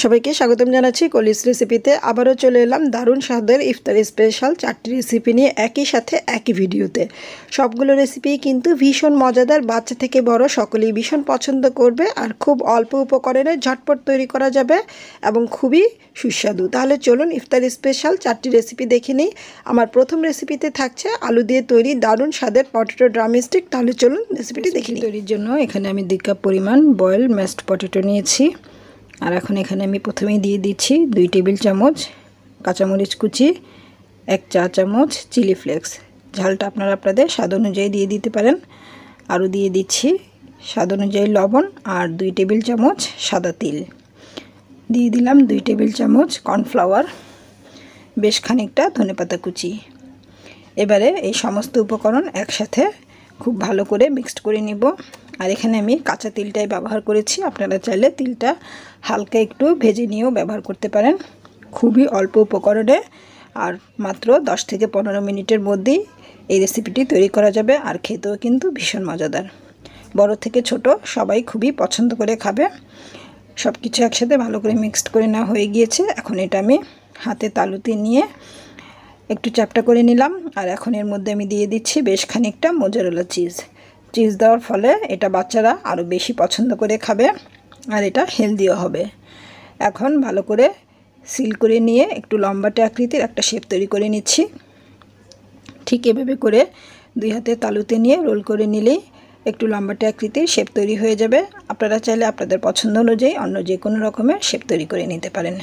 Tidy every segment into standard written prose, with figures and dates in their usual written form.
সবাইকে স্বাগতম জানাচ্ছি কলিস রেসিপিতে। আবারও চলে এলাম দারুণ স্বাদের ইফতারি স্পেশাল 4টি রেসিপি নিয়ে একই সাথে একই ভিডিওতে। সবগুলো রেসিপি কিন্তু ভীষণ মজাদার, বাচ্চা থেকে বড় সকলেই ভীষণ পছন্দ করবে আর খুব অল্প উপকরণে ঝটপট তৈরি করা যাবে এবং খুবই সুস্বাদু। তাহলে চলুন ইফতারি স্পেশাল 4টি রেসিপি দেখে নিই। আমার প্রথম রেসিপিতে থাকছে আলু দিয়ে তৈরি দারুণ স্বাদের পটেটো ড্রাম স্টিক। তাহলে চলুন রেসিপিটি দেখে নিই। তৈরির জন্য এখানে আমি 2 কাপ পরিমাণ বয়েল ম্যাশড পটেটো নিয়েছি। আর এখন এখানে আমি প্রথমেই দিয়ে দিচ্ছি 2 টেবিল চামচ কাঁচামরিচ কুচি, 1 চা চামচ চিলি ফ্লেক্স। ঝালটা আপনারা আপনাদের স্বাদ অনুযায়ী দিয়ে দিতে পারেন। আরও দিয়ে দিচ্ছি স্বাদ অনুযায়ী লবণ আর 2 টেবিল চামচ সাদা তিল। দিয়ে দিলাম 2 টেবিল চামচ কর্নফ্লাওয়ার, বেশ খানিকটা ধনেপাতা কুচি। এবারে এই সমস্ত উপকরণ একসাথে খুব ভালো করে মিক্সড করে নিব। আর এখানে আমি কাঁচা তিলটাই ব্যবহার করেছি, আপনারা চাইলে তিলটা হালকা একটু ভেজে নিয়েও ব্যবহার করতে পারেন। খুবই অল্প উপকরণে আর মাত্র 10 থেকে 15 মিনিটের মধ্যেই এই রেসিপিটি তৈরি করা যাবে। আর খেতেও কিন্তু ভীষণ মজাদার, বড় থেকে ছোট সবাই খুবই পছন্দ করে খাবে। সব কিছু একসাথে ভালো করে মিক্সড করে নেওয়া হয়ে গিয়েছে। এখন এটা আমি হাতে তালুতে নিয়ে একটু চ্যাপটা করে নিলাম। আর এখন এর মধ্যে আমি দিয়ে দিচ্ছি বেশ খানিকটা মোজারেলা চিজ দেওয়ার ফলে এটা বাচ্চারা আরও বেশি পছন্দ করে খাবে আর এটা হেলদিও হবে। এখন ভালো করে সিল করে নিয়ে একটু লম্বাটে আকৃতির একটা শেপ তৈরি করে নিচ্ছি। ঠিক এভাবে করে 2 হাতে তালুতে নিয়ে রোল করে নিলেই একটু লম্বাটে আকৃতির শেপ তৈরি হয়ে যাবে। আপনারা চাইলে আপনাদের পছন্দ অনুযায়ী অন্য যে কোনো রকমের শেপ তৈরি করে নিতে পারেন,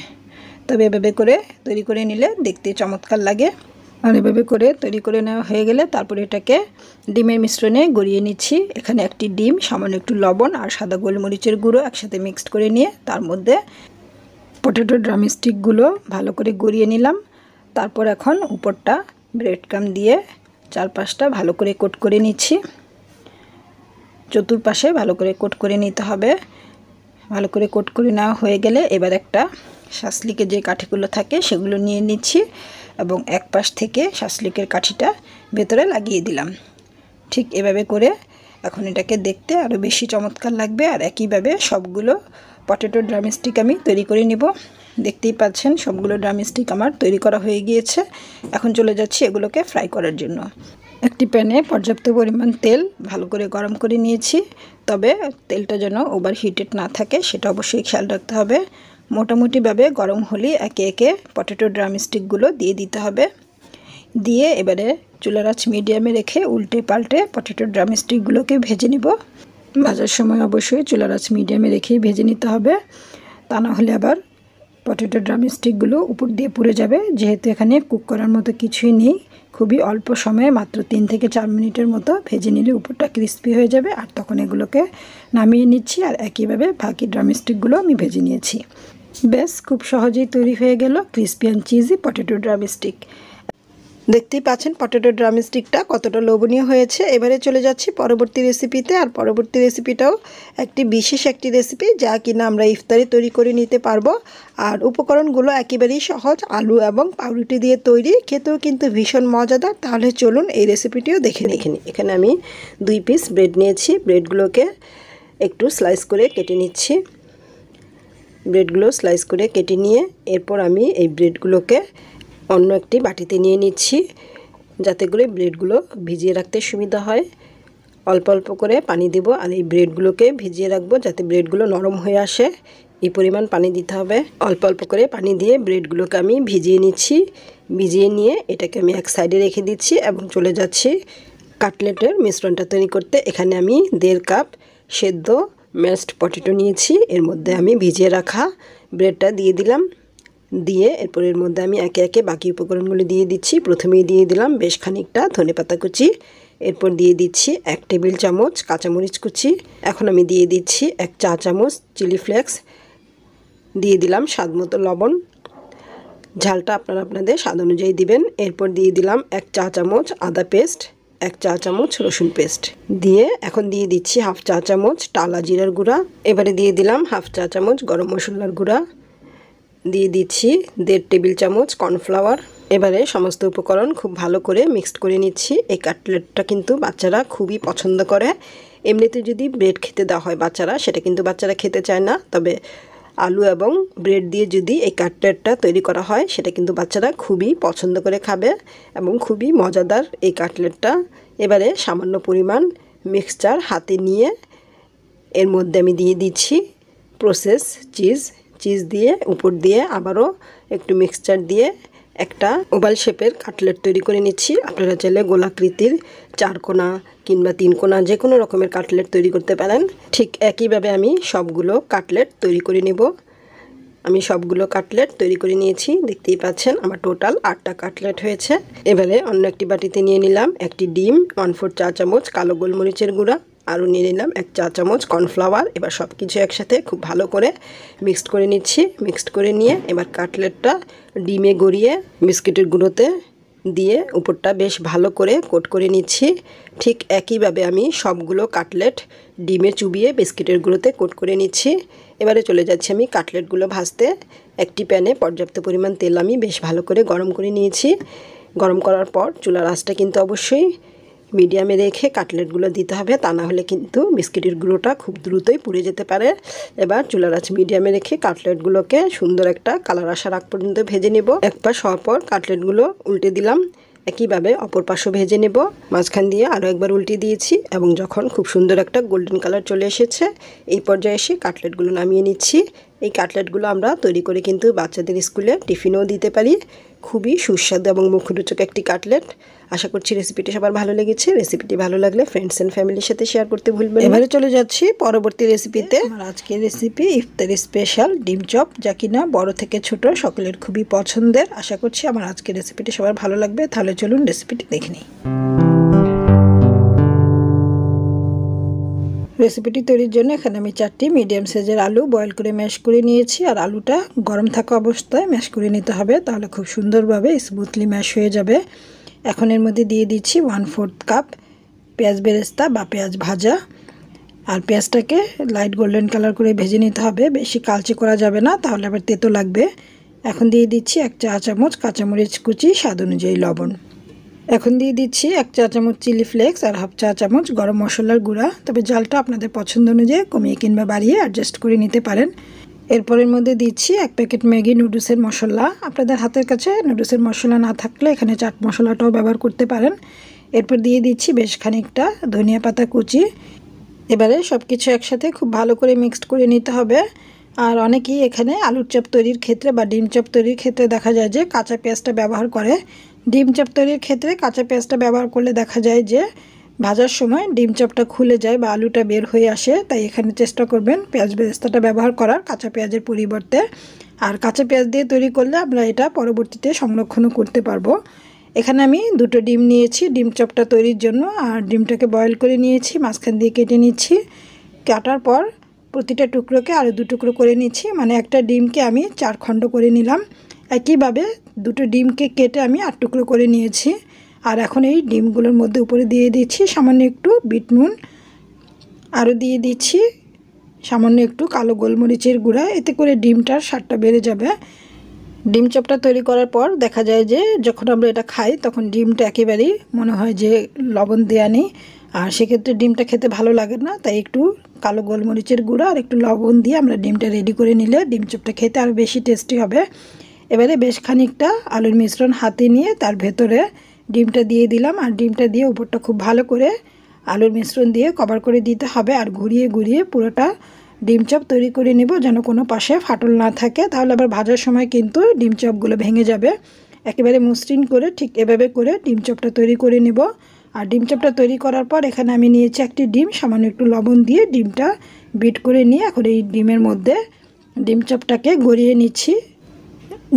তবে এভাবে করে তৈরি করে নিলে দেখতে চমৎকার লাগে। আর এভাবে করে তৈরি করে নেওয়া হয়ে গেলে তারপরে এটাকে ডিমের মিশ্রণে গড়িয়ে নিচ্ছি। এখানে একটি ডিম, সামান্য একটু লবণ আর সাদা গোলমরিচের গুঁড়ো একসাথে মিক্সড করে নিয়ে তার মধ্যে পটেটো ড্রাম স্টিকগুলো ভালো করে গড়িয়ে নিলাম। তারপর এখন উপরটা ব্রেড ক্রাম দিয়ে চারপাশটা ভালো করে কোট করে নিচ্ছি। চতুর্পাশে ভালো করে কোট করে নিতে হবে। ভালো করে কোট করে নেওয়া হয়ে গেলে এবার একটা শাসলিকের যে কাঠিগুলো থাকে সেগুলো নিয়ে নিচ্ছি এবং এক পাশ থেকে শাসলিকের কাঠিটা ভেতরে লাগিয়ে দিলাম। ঠিক এভাবে করে এখন এটাকে দেখতে আরও বেশি চমৎকার লাগবে। আর একইভাবে সবগুলো পটেটো ড্রাম স্টিক আমি তৈরি করে নিব। দেখতেই পাচ্ছেন সবগুলো ড্রাম স্টিক আমার তৈরি করা হয়ে গিয়েছে। এখন চলে যাচ্ছি এগুলোকে ফ্রাই করার জন্য। একটি প্যানে পর্যাপ্ত পরিমাণ তেল ভালো করে গরম করে নিয়েছি, তবে তেলটা যেন ওভার হিটেড না থাকে সেটা অবশ্যই খেয়াল রাখতে হবে। মোটামুটিভাবে গরম হলে একে একে পটেটো ড্রাম স্টিকগুলো দিয়ে দিতে হবে। দিয়ে এবারে চুলার আঁচ মিডিয়ামে রেখে উল্টে পাল্টে পটেটো ড্রাম স্টিকগুলোকে ভেজে নিব। ভাজার সময় অবশ্যই চুলার আঁচ মিডিয়ামে রেখেই ভেজে নিতে হবে, তা না হলে আবার পটেটো ড্রাম স্টিকগুলো উপর দিয়ে পুড়ে যাবে। যেহেতু এখানে কুক করার মতো কিছুই নেই, খুবই অল্প সময়ে মাত্র 3 থেকে 4 মিনিটের মতো ভেজে নিলে উপরটা ক্রিস্পি হয়ে যাবে। আর তখন এগুলোকে নামিয়ে নিচ্ছি আর একইভাবে বাকি ড্রাম স্টিকগুলো আমি ভেজে নিয়েছি। বেশ খুব সহজেই তৈরি হয়ে গেল crispy and cheesy potato drumstick. দেখতেই পাচ্ছেন পটেটো ড্রাম স্টিকটা কতটা লোভনীয় হয়েছে। এবারে চলে যাচ্ছি পরবর্তী রেসিপিতে। আর পরবর্তী রেসিপিটাও বিশেষ একটি রেসিপি যা কিনা আমরা ইফতারি তৈরি করে নিতে পারবো। আর উপকরণগুলো একেবারেই সহজ, আলু এবং পাউরুটি দিয়ে তৈরি, খেতেও কিন্তু ভীষণ মজাদার। তাহলে চলুন এই রেসিপিটিও দেখে নিই। এখানে আমি 2 পিস ব্রেড নিয়েছি। ব্রেডগুলোকে একটু স্লাইস করে কেটে নিচ্ছি। ব্রেডগুলো স্লাইস করে কেটে নিয়ে এরপর আমি এই ব্রেডগুলোকে অন্য একটি বাটিতে নিয়ে নিচ্ছি, যাতে করে ব্রেডগুলো ভিজিয়ে রাখতে সুবিধা হয়। অল্প অল্প করে পানি দেব আর এই ব্রেডগুলোকে ভিজিয়ে রাখবো যাতে ব্রেডগুলো নরম হয়ে আসে। এই পরিমাণ পানি দিতে হবে। অল্প অল্প করে পানি দিয়ে ব্রেডগুলোকে আমি ভিজিয়ে নিচ্ছি। ভিজিয়ে নিয়ে এটাকে আমি এক সাইডে রেখে দিচ্ছি এবং চলে যাচ্ছি কাটলেটের মিশ্রণটা তৈরি করতে। এখানে আমি 1.5 কাপ সেদ্ধ ম্যাশড পটেটো নিয়েছি। এর মধ্যে আমি ভিজিয়ে রাখা ব্রেডটা দিয়ে দিলাম। দিয়ে এরপর এর মধ্যে আমি একে একে বাকি উপকরণগুলো দিয়ে দিচ্ছি। প্রথমেই দিয়ে দিলাম বেশ খানিকটা ধনেপাতা কুচি, এরপর দিয়ে দিচ্ছি 1 টেবিল চামচ কাঁচামরিচ কুচি। এখন আমি দিয়ে দিচ্ছি 1 চা চামচ চিলি ফ্লেক্স, দিয়ে দিলাম স্বাদ মতো লবণ। ঝালটা আপনারা আপনাদের স্বাদ অনুযায়ী দিবেন। এরপর দিয়ে দিলাম 1 চা চামচ আদা পেস্ট, 1 চা চামচ রসুন পেস্ট দিয়ে এখন দিয়ে দিচ্ছি 1/2 চা চামচ টালা জিরার গুঁড়া। এবারে দিয়ে দিলাম 1/2 চা চামচ গরম মশলার গুঁড়া, দিয়ে দিচ্ছি 1.5 টেবিল চামচ কর্নফ্লাওয়ার। এবারে সমস্ত উপকরণ খুব ভালো করে মিক্সড করে নিচ্ছি। এই কাটলেটটা কিন্তু বাচ্চারা খুবই পছন্দ করে। এমনিতে যদি ব্রেড খেতে দেওয়া হয় বাচ্চারা, সেটা কিন্তু বাচ্চারা খেতে চায় না, তবে আলু এবং ব্রেড দিয়ে যদি এই কাটলেটটা তৈরি করা হয় সেটা কিন্তু বাচ্চারা খুবই পছন্দ করে খাবে এবং খুবই মজাদার এই কাটলেটটা। এবারে সামান্য পরিমাণ মিক্সচার হাতে নিয়ে এর মধ্যে আমি দিয়ে দিচ্ছি প্রসেস চিজ দিয়ে উপর দিয়ে আবারও একটু মিক্সচার দিয়ে একটা ওভাল শেপের কাটলেট তৈরি করে নিচ্ছি। আপনারা চাইলে গোলাকৃতির 4 কোণা কিংবা 3 কোণা যে কোনো রকমের কাটলেট তৈরি করতে পারেন। ঠিক একইভাবে আমি সবগুলো কাটলেট তৈরি করে নেব। আমি সবগুলো কাটলেট তৈরি করে নিয়েছি, দেখতেই পাচ্ছেন আমার টোটাল 8টা কাটলেট হয়েছে। এবারে অন্য একটি বাটিতে নিয়ে নিলাম একটি ডিম, 1/4 চা চামচ কালো গোলমরিচের গুঁড়া, আরও নিয়ে নিলাম 1 চা চামচ কর্নফ্লাওয়ার। এবার সব কিছু একসাথে খুব ভালো করে মিক্সড করে নিচ্ছি। মিক্সড করে নিয়ে এবার কাটলেটটা ডিমে গড়িয়ে বিস্কিটের গুঁড়োতে দিয়ে উপরটা বেশ ভালো করে কোট করে নিচ্ছি। ঠিক একইভাবে আমি সবগুলো কাটলেট ডিমে চুবিয়ে বিস্কিটের গুঁড়োতে কোট করে নিচ্ছি। এবারে চলে যাচ্ছি আমি কাটলেটগুলো ভাজতে। একটি প্যানে পর্যাপ্ত পরিমাণ তেল আমি বেশ ভালো করে গরম করে নিয়েছি। গরম করার পর চুলার আঁচটা কিন্তু অবশ্যই মিডিয়ামে রেখে কাটলেটগুলো দিতে হবে, তা না হলে কিন্তু বিস্কিটের গুঁড়োটা খুব দ্রুতই পুড়ে যেতে পারে। এবার চুলার আঁচ মিডিয়ামে রেখে কাটলেটগুলোকে সুন্দর একটা কালার আসার আগ পর্যন্ত ভেজে নেব। এক পাশ হওয়ার পর কাটলেটগুলো উল্টে দিলাম, একইভাবে অপর পাশও ভেজে নেব। মাঝখান দিয়ে আরও একবার উল্টে দিয়েছি এবং যখন খুব সুন্দর একটা গোল্ডেন কালার চলে এসেছে এই পর্যায়ে এসে কাটলেটগুলো নামিয়ে নিচ্ছি। এই কাটলেটগুলো আমরা তৈরি করে কিন্তু বাচ্চাদের স্কুলে টিফিনেও দিতে পারি। খুবই সুস্বাদু এবং মুখরোচক একটি কাটলেট। আশা করছি রেসিপিটি সবার ভালো লেগেছে। রেসিপিটি ভালো লাগলে ফ্রেন্ডস এন্ড ফ্যামিলির সাথে শেয়ার করতে ভুলবেন না। এবারে চলে যাচ্ছি পরবর্তী রেসিপিতে। আমার আজকের রেসিপি ইফতারি স্পেশাল ডিম চপ, যা কিনা বড় থেকে ছোট সকলের খুবই পছন্দের। আশা করছি আমার আজকের রেসিপিটি সবার ভালো লাগবে। তাহলে চলুন রেসিপিটি দেখে নিই। রেসিপিটি তৈরির জন্য এখানে আমি 4টি মিডিয়াম সাইজের আলু বয়েল করে ম্যাশ করে নিয়েছি। আর আলুটা গরম থাকা অবস্থায় ম্যাশ করে নিতে হবে, তাহলে খুব সুন্দরভাবে স্মুথলি ম্যাশ হয়ে যাবে। এখন এর মধ্যে দিয়ে দিচ্ছি 1/4 কাপ পেঁয়াজ বেরেস্তা বা পেঁয়াজ ভাজা। আর পেঁয়াজটাকে লাইট গোল্ডেন কালার করে ভেজে নিতে হবে, বেশি কালচে করা যাবে না, তাহলে আবার তেতো লাগবে। এখন দিয়ে দিচ্ছি 1 চা চামচ কাঁচামরিচ কুচি, স্বাদ অনুযায়ী লবণ। এখন দিয়ে দিচ্ছি 1 চা চামচ চিলি ফ্লেক্স আর 1/2 চা চামচ গরম মশলার গুঁড়া, তবে ঝালটা আপনাদের পছন্দ অনুযায়ী কমিয়ে কিংবা বাড়িয়ে অ্যাডজাস্ট করে নিতে পারেন। এরপরের মধ্যে দিচ্ছি 1 প্যাকেট ম্যাগি নুডলসের মশলা। আপনাদের হাতের কাছে নুডলসের মশলা না থাকলে এখানে চাট মশলাটাও ব্যবহার করতে পারেন। এরপর দিয়ে দিচ্ছি বেশ খানিকটা ধনিয়া পাতা কুচি। এবারে সব কিছু একসাথে খুব ভালো করে মিক্সড করে নিতে হবে। আর অনেকেই এখানে আলুর চপ তৈরির ক্ষেত্রে বা ডিম চপ তৈরির ক্ষেত্রে দেখা যায় যে কাঁচা পেঁয়াজটা ব্যবহার করে। ডিম চপ তৈরির ক্ষেত্রে কাঁচা পেঁয়াজটা ব্যবহার করলে দেখা যায় যে ভাজার সময় ডিম চপটা খুলে যায় বা আলুটা বের হয়ে আসে। তাই এখানে চেষ্টা করবেন পেঁয়াজ বেরেস্তাটা ব্যবহার করার কাঁচা পেঁয়াজের পরিবর্তে। আর কাঁচা পেঁয়াজ দিয়ে তৈরি করলে আমরা এটা পরবর্তীতে সংরক্ষণও করতে পারবো। এখানে আমি 2টো ডিম নিয়েছি ডিম চপটা তৈরির জন্য। আর ডিমটাকে বয়েল করে নিয়েছি, মাঝখান দিয়ে কেটে নিচ্ছি। কাটার পর প্রতিটা টুকরোকে আরও 2 টুকরো করে নিচ্ছি, মানে একটা ডিমকে আমি 4 খণ্ড করে নিলাম। একইভাবে 2টো ডিমকে কেটে আমি 8 টুকরো করে নিয়েছি। আর এখন এই ডিমগুলোর মধ্যে উপরে দিয়ে দিচ্ছি সামান্য একটু বিট নুন, আরও দিয়ে দিচ্ছি সামান্য একটু কালো গোলমরিচের গুঁড়া। এতে করে ডিমটার স্বাদটা বেড়ে যাবে। ডিম চপটা তৈরি করার পর দেখা যায় যে যখন আমরা এটা খাই তখন ডিমটা একেবারেই মনে হয় যে লবণ দেয়া নেই, আর সেক্ষেত্রে ডিমটা খেতে ভালো লাগে না। তাই একটু কালো গোলমরিচের গুঁড়া আর একটু লবণ দিয়ে আমরা ডিমটা রেডি করে নিলে ডিম চপটা খেতে আরও বেশি টেস্টি হবে। এবারে বেশ খানিকটা আলুর মিশ্রণ হাতে নিয়ে তার ভেতরে ডিমটা দিয়ে দিলাম। আর ডিমটা দিয়ে উপরটা খুব ভালো করে আলুর মিশ্রণ দিয়ে কভার করে দিতে হবে। আর ঘুরিয়ে ঘুরিয়ে পুরোটা ডিম চপ তৈরি করে নেব, যেন কোনো পাশে ফাটল না থাকে, তাহলে আবার ভাজার সময় কিন্তু ডিম চপগুলো ভেঙে যাবে। একেবারে মসৃণ করে ঠিক এভাবে করে ডিম চপটা তৈরি করে নেব। আর ডিম চপটা তৈরি করার পর এখানে আমি নিয়েছি একটি ডিম, সামান্য একটু লবণ দিয়ে ডিমটা বিট করে নিয়ে এখন এই ডিমের মধ্যে ডিম চপটাকে গড়িয়ে নিচ্ছি।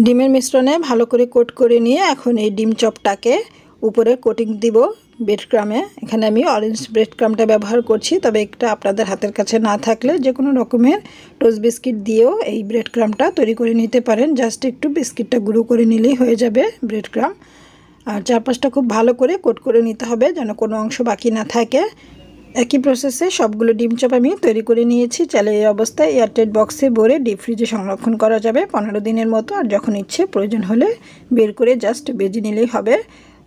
ডিমের মিশ্রণে ভালো করে কোট করে নিয়ে এখন এই ডিম চপটাকে উপরে কোটিং দিব ব্রেড ক্রামে। এখানে আমি অরেঞ্জ ব্রেড ক্রামটা ব্যবহার করছি, তবে একটা আপনাদের হাতের কাছে না থাকলে যে কোনো রকমের টোস্ট বিস্কিট দিয়েও এই ব্রেড ক্রামটা তৈরি করে নিতে পারেন। জাস্ট একটু বিস্কিটটা গুঁড়ো করে নিলেই হয়ে যাবে ব্রেড ক্রাম। আর চারপাশটা খুব ভালো করে কোট করে নিতে হবে যেন কোনো অংশ বাকি না থাকে। একই প্রসেসে সবগুলো ডিম চপ আমি তৈরি করে নিয়েছি। চাইলে এই অবস্থায় এয়ারটাইট বক্সে ভরে ডিপ ফ্রিজে সংরক্ষণ করা যাবে 15 দিনের মতো। আর যখন ইচ্ছে প্রয়োজন হলে বের করে জাস্ট ভেজে নিলেই হবে।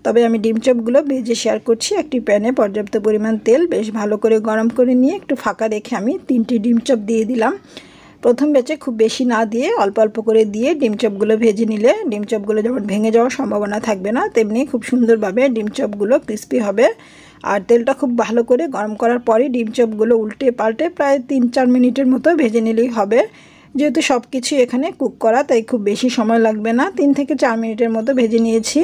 তবে আমি ডিম চপগুলো ভেজে শেয়ার করছি। একটি প্যানে পর্যাপ্ত পরিমাণ তেল বেশ ভালো করে গরম করে নিয়ে একটু ফাঁকা রেখে আমি 3টি ডিম চপ দিয়ে দিলাম। প্রথম ব্যাচে খুব বেশি না দিয়ে অল্প অল্প করে দিয়ে ডিম চপগুলো ভেজে নিলে ডিম চপগুলো যেমন ভেঙে যাওয়ার সম্ভাবনা থাকবে না, তেমনি খুব সুন্দরভাবে ডিম চপগুলো ক্রিস্পি হবে। আর তেলটা খুব ভালো করে গরম করার পরই ডিম চপগুলো উল্টে পাল্টে প্রায় 3-4 মিনিটের মতো ভেজে নিলেই হবে। যেহেতু সব কিছু এখানে কুক করা, তাই খুব বেশি সময় লাগবে না, 3 থেকে 4 মিনিটের মতো ভেজে নিয়েছি।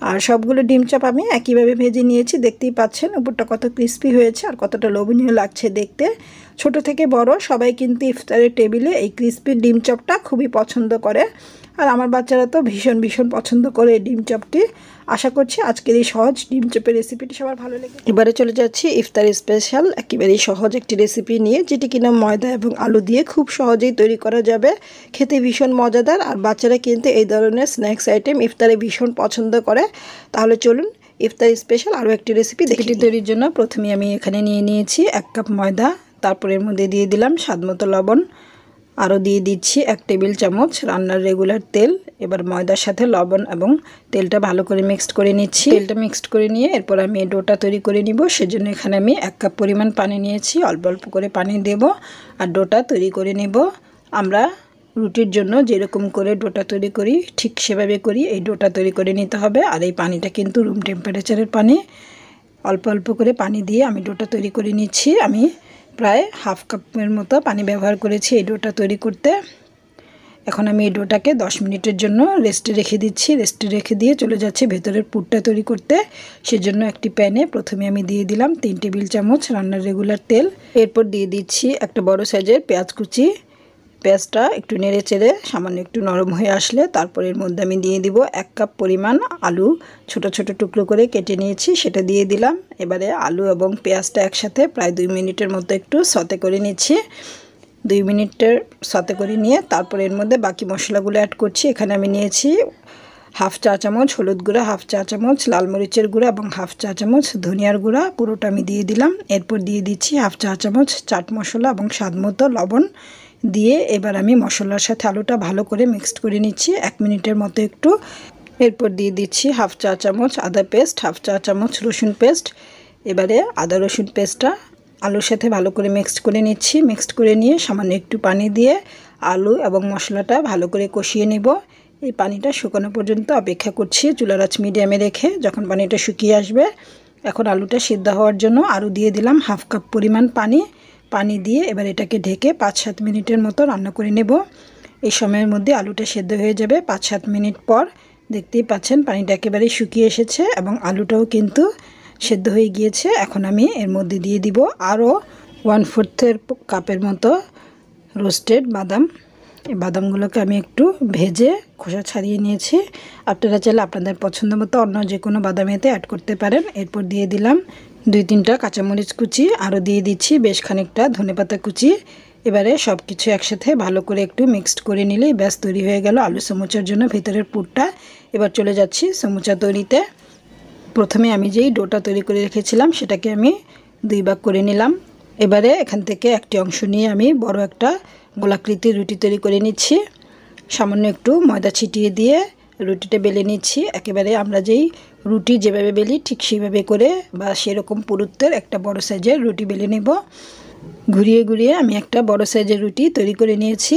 আর সবগুলো ডিম চপ আমি একইভাবে ভেজে নিয়েছি, দেখতেই পাচ্ছেন উপরটা কত ক্রিস্পি হয়েছে আর কতটা লোভনীয় লাগছে দেখতে। ছোট থেকে বড় সবাই কিন্তু ইফতারের টেবিলে এই ক্রিস্পি ডিম চপটা খুবই পছন্দ করে, আর আমার বাচ্চারা তো ভীষণ পছন্দ করে এই ডিম চপটি। আশা করছি আজকের এই সহজ ডিম চপের রেসিপিটি সবার ভালো লেগে। এবারে চলে যাচ্ছি ইফতারি স্পেশাল একেবারেই সহজ একটি রেসিপি নিয়ে, যেটি কিনা ময়দা এবং আলু দিয়ে খুব সহজেই তৈরি করা যাবে, খেতে ভীষণ মজাদার। আর বাচ্চারা কিন্তু এই ধরনের স্ন্যাক্স আইটেম ইফতারে ভীষণ পছন্দ করে। তাহলে চলুন ইফতারি স্পেশাল আরও একটি রেসিপি দেখি। তৈরির জন্য প্রথমে আমি এখানে নিয়ে নিয়েছি 1 কাপ ময়দা, তারপরে এর মধ্যে দিয়ে দিলাম স্বাদমতো লবণ, আরও দিয়ে দিচ্ছি 1 টেবিল চামচ রান্নার রেগুলার তেল। এবার ময়দার সাথে লবণ এবং তেলটা ভালো করে মিক্সড করে নিচ্ছি। তেলটা মিক্সড করে নিয়ে এরপর আমি এই ডোটা তৈরি করে নিব। সেজন্য এখানে আমি 1 কাপ পরিমাণ পানি নিয়েছি, অল্প অল্প করে পানি দেব আর ডোটা তৈরি করে নেব। আমরা রুটির জন্য যেরকম করে ডোটা তৈরি করি ঠিক সেভাবে করি এই ডোটা তৈরি করে নিতে হবে। আর এই পানিটা কিন্তু রুম টেম্পারেচারের পানি। অল্প অল্প করে পানি দিয়ে আমি ডোটা তৈরি করে নিচ্ছি। আমি প্রায় 1/2 কাপের মতো পানি ব্যবহার করেছি এই ডোটা তৈরি করতে। এখন আমি এই ডোটাকে 10 মিনিটের জন্য রেস্টে রেখে দিচ্ছি। রেস্টে রেখে দিয়ে চলে যাচ্ছি ভেতরের পুরটা তৈরি করতে। সেজন্য একটি প্যানে প্রথমে আমি দিয়ে দিলাম 3 টেবিল চামচ রান্নার রেগুলার তেল। এরপর দিয়ে দিচ্ছি একটা বড় সাইজের পেঁয়াজ কুচি। পেঁয়াজটা একটু নেড়ে চেড়ে সামান্য একটু নরম হয়ে আসলে তারপর এর মধ্যে আমি দিয়ে দিব 1 কাপ পরিমাণ আলু ছোট ছোট টুকরো করে কেটে নিয়েছি, সেটা দিয়ে দিলাম। এবারে আলু এবং পেঁয়াজটা একসাথে প্রায় 2 মিনিটের মতো একটু সতে করে নিচ্ছি। 2 মিনিটের সতে করে নিয়ে তারপর এর মধ্যে বাকি মশলাগুলো অ্যাড করছি। এখানে আমি নিয়েছি 1/2 চা চামচ হলুদ গুঁড়া, 1/2 চা চামচ লাল মরিচের গুঁড়া এবং 1/2 চা চামচ ধনিয়ার গুঁড়া, পুরোটা আমি দিয়ে দিলাম। এরপর দিয়ে দিচ্ছি 1/2 চা চামচ চাট মশলা এবং স্বাদমতো লবণ দিয়ে এবার আমি মশলার সাথে আলুটা ভালো করে মিক্সড করে নিচ্ছি 1 মিনিটের মতো একটু। এরপর দিয়ে দিচ্ছি 1/2 চা চামচ আদা পেস্ট, 1/2 চা চামচ রসুন পেস্ট। এবারে আদা রসুন পেস্টটা আলুর সাথে ভালো করে মিক্সড করে নিচ্ছি। মিক্সড করে নিয়ে সামান্য একটু পানি দিয়ে আলু এবং মশলাটা ভালো করে কষিয়ে নেব। এই পানিটা শুকানো পর্যন্ত অপেক্ষা করছি চুলার আঁচ মিডিয়ামে রেখে। যখন পানিটা শুকিয়ে আসবে এখন আলুটা সিদ্ধ হওয়ার জন্য আরও দিয়ে দিলাম 1/2 কাপ পরিমাণ পানি দিয়ে এবার এটাকে ঢেকে 5-7 মিনিটের মতো রান্না করে নেব। এই সময়ের মধ্যে আলুটা সেদ্ধ হয়ে যাবে। 5-7 মিনিট পর দেখতেই পাচ্ছেন পানিটা একেবারেই শুকিয়ে এসেছে এবং আলুটাও কিন্তু সেদ্ধ হয়ে গিয়েছে। এখন আমি এর মধ্যে দিয়ে দিব আরও 1/4 কাপের মতো রোস্টেড বাদাম। এই বাদামগুলোকে আমি একটু ভেজে খোসা ছাড়িয়ে নিয়েছি। আপনারা চাইলে আপনাদের পছন্দ মতো অন্য যে কোনো বাদাম এতে অ্যাড করতে পারেন। এরপর দিয়ে দিলাম 2-3টা কাঁচামরিচ কুচি, আরও দিয়ে দিচ্ছি বেশ খানিকটা ধনেপাতা কুচি। এবারে সব কিছু একসাথে ভালো করে একটু মিক্সড করে নিলেই ব্যাস তৈরি হয়ে গেল আলু সমুচার জন্য ভেতরের পুরটা। এবার চলে যাচ্ছি সমুচা তৈরিতে। প্রথমে আমি যেই ডোটা তৈরি করে রেখেছিলাম সেটাকে আমি 2 ভাগ করে নিলাম। এবারে এখান থেকে একটি অংশ নিয়ে আমি বড় একটা গোলাকৃতির রুটি তৈরি করে নিচ্ছি। সামান্য একটু ময়দা ছিটিয়ে দিয়ে রুটিটা বেলে নিচ্ছি। একেবারে আমরা যেই রুটি যেভাবে বেলি ঠিক সেইভাবে করে বা সেরকম পুরুত্বের একটা বড় সাইজের রুটি বেলে নেব। ঘুরিয়ে ঘুরিয়ে আমি একটা বড় সাইজের রুটি তৈরি করে নিয়েছি।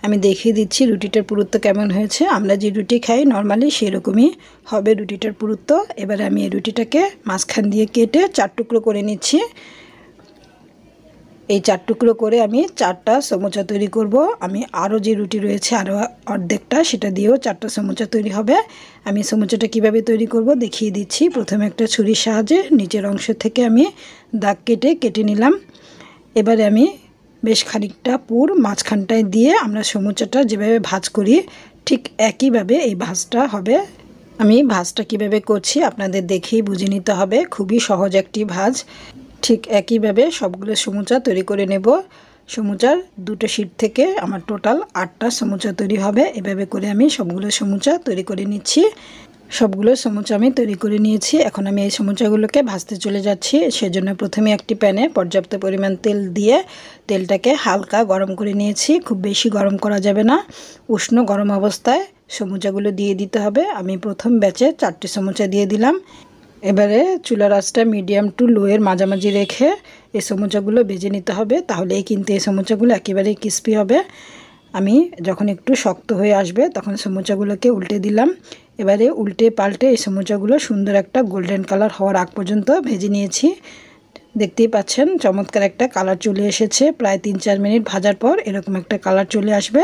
আমি দেখিয়ে দিচ্ছি রুটিটার পুরুত্ব কেমন হয়েছে। আমরা যে রুটি খাই নর্মালি সেরকমই হবে রুটিটার পুরুত্ব। এবারে আমি এই রুটিটাকে মাঝখান দিয়ে কেটে 4 টুকরো করে নিচ্ছি। এই 4 টুকরো করে আমি 4টা সমুচা তৈরি করব। আমি আরও যে রুটি রয়েছে আরও অর্ধেকটা সেটা দিয়েও 4টা সমুচা তৈরি হবে। আমি সমুচাটা কিভাবে তৈরি করব দেখিয়ে দিচ্ছি। প্রথমে একটা ছুরির সাহায্যে নিচের অংশ থেকে আমি দাগ কেটে নিলাম। এবারে আমি বেশ খানিকটা পুর মাঝখানটায় দিয়ে আমরা সমুচাটা যেভাবে ভাজ করি ঠিক একইভাবে এই ভাজটা হবে। আমি ভাজটা কিভাবে করছি আপনাদের দেখেই বুঝে নিতে হবে। খুবই সহজ একটি ভাজ। ঠিক একইভাবে সবগুলো সমুচা তৈরি করে নেব। সমুচার 2টো শীট থেকে আমার টোটাল 8টা সমুচা তৈরি হবে। এভাবে করে আমি সবগুলো সমুচা তৈরি করে নিচ্ছি। সবগুলো সমুচা আমি তৈরি করে নিয়েছি। এখন আমি এই সমুচাগুলোকে ভাজতে চলে যাচ্ছি। সেজন্য প্রথমে একটি প্যানে পর্যাপ্ত পরিমাণ তেল দিয়ে তেলটাকে হালকা গরম করে নিয়েছি। খুব বেশি গরম করা যাবে না, উষ্ণ গরম অবস্থায় সমুচাগুলো দিয়ে দিতে হবে। আমি প্রথম ব্যাচে 4টি সমুচা দিয়ে দিলাম। এবারে চুলার আঁচটা মিডিয়াম টু লোয়ের মাঝামাঝি রেখে এই সমুচাগুলো ভেজে নিতে হবে, তাহলেই কিন্তু এই সমুচাগুলো একেবারেই ক্রিস্পি হবে। আমি যখন একটু শক্ত হয়ে আসবে তখন সমুচাগুলোকে উল্টে দিলাম। এবারে উল্টে পাল্টে এই সমুচাগুলো সুন্দর একটা গোল্ডেন কালার হওয়ার আগ পর্যন্ত ভেজে নিয়েছি। দেখতেই পাচ্ছেন চমৎকার একটা কালার চলে এসেছে। প্রায় 3-4 মিনিট ভাজার পর এরকম একটা কালার চলে আসবে,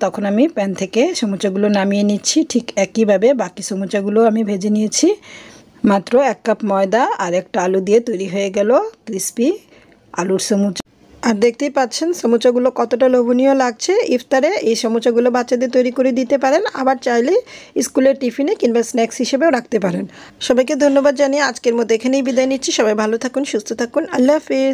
তখন আমি প্যান থেকে সমুচাগুলো নামিয়ে নিচ্ছি। ঠিক একইভাবে বাকি সমুচাগুলো আমি ভেজে নিয়েছি। মাত্র 1 কাপ ময়দা আর একটা আলু দিয়ে তৈরি হয়ে গেল ক্রিস্পি আলুর সমুচা। আর দেখতেই পাচ্ছেন সমুচাগুলো কতটা লোভনীয় লাগছে। ইফতারে এই সমুচাগুলো বাচ্চাদের তৈরি করে দিতে পারেন, আবার চাইলে স্কুলের টিফিনে কিংবা স্ন্যাক্স হিসেবেও রাখতে পারেন। সবাইকে ধন্যবাদ জানিয়ে আজকের মতো এখানেই বিদায় নিচ্ছি। সবাই ভালো থাকুন, সুস্থ থাকুন। আল্লাহ হাফেজ।